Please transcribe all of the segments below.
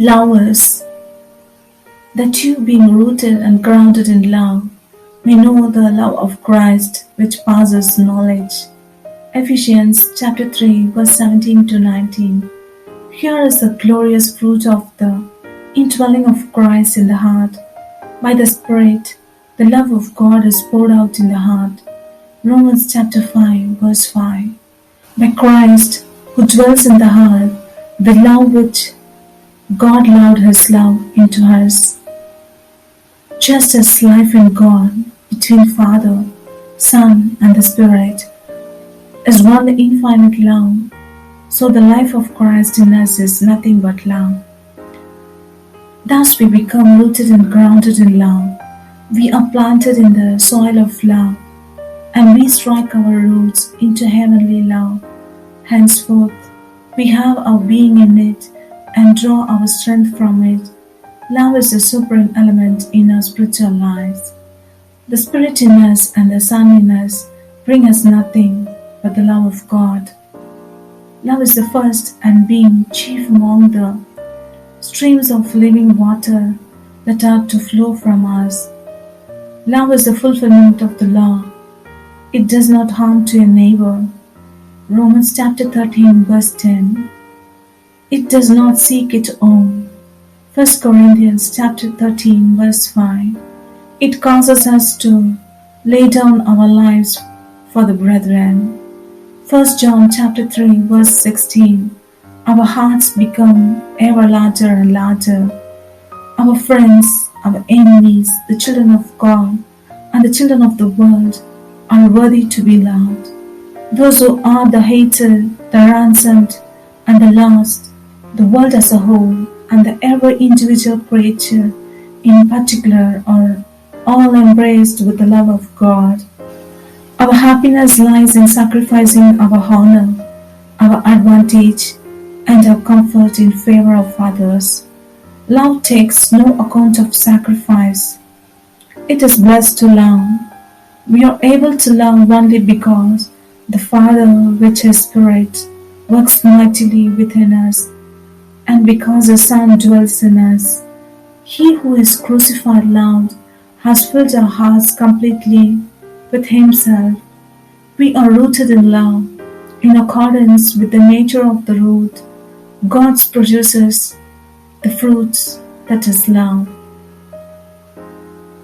Lovers, that you, being rooted and grounded in love, may know the love of Christ which passes knowledge. Ephesians chapter 3 verse 17 to 19. Here is the glorious fruit of the indwelling of Christ in the heart. By the Spirit, the love of God is poured out in the heart. Romans chapter 5 verse 5. By Christ, who dwells in the heart, the love which God loved His love into us. Just as life in God, between Father, Son, and the Spirit, is one infinite love, so the life of Christ in us is nothing but love. Thus we become rooted and grounded in love. We are planted in the soil of love, and we strike our roots into heavenly love. Henceforth, we have our being in it and draw our strength from it. Love is the supreme element in our spiritual lives. The Spirit in us and the Son in us bring us nothing but the love of God. Love is the first and being chief among the streams of living water that are to flow from us. Love is the fulfillment of the law. It does not harm to a neighbour. Romans chapter 13 verse 10. It does not seek its own. 1 Corinthians chapter 13 verse 5. It causes us to lay down our lives for the brethren. 1 John chapter 3 verse 16. Our hearts become ever larger and larger. Our friends, our enemies, the children of God, and the children of the world are worthy to be loved. Those who are the hated, the ransomed, and the lost, the world as a whole, and the every individual creature in particular are all embraced with the love of God. Our happiness lies in sacrificing our honor, our advantage, and our comfort in favor of others. Love takes no account of sacrifice. It is blessed to love. We are able to love only because the Father, which is Spirit, works mightily within us, and because the Son dwells in us. He who is crucified loved has filled our hearts completely with Himself. We are rooted in love. In accordance with the nature of the root, God produces the fruits, that is love.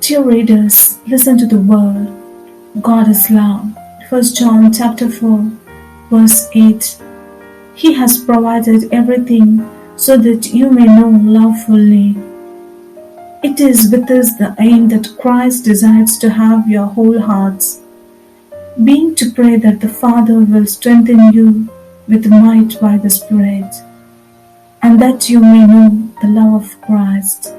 Dear readers, listen to the word. God is love. 1 John chapter 4 verse 8. He has provided everything so that you may know love fully. It is with this the aim that Christ desires to have your whole hearts, being to pray that the Father will strengthen you with might by the Spirit, and that you may know the love of Christ.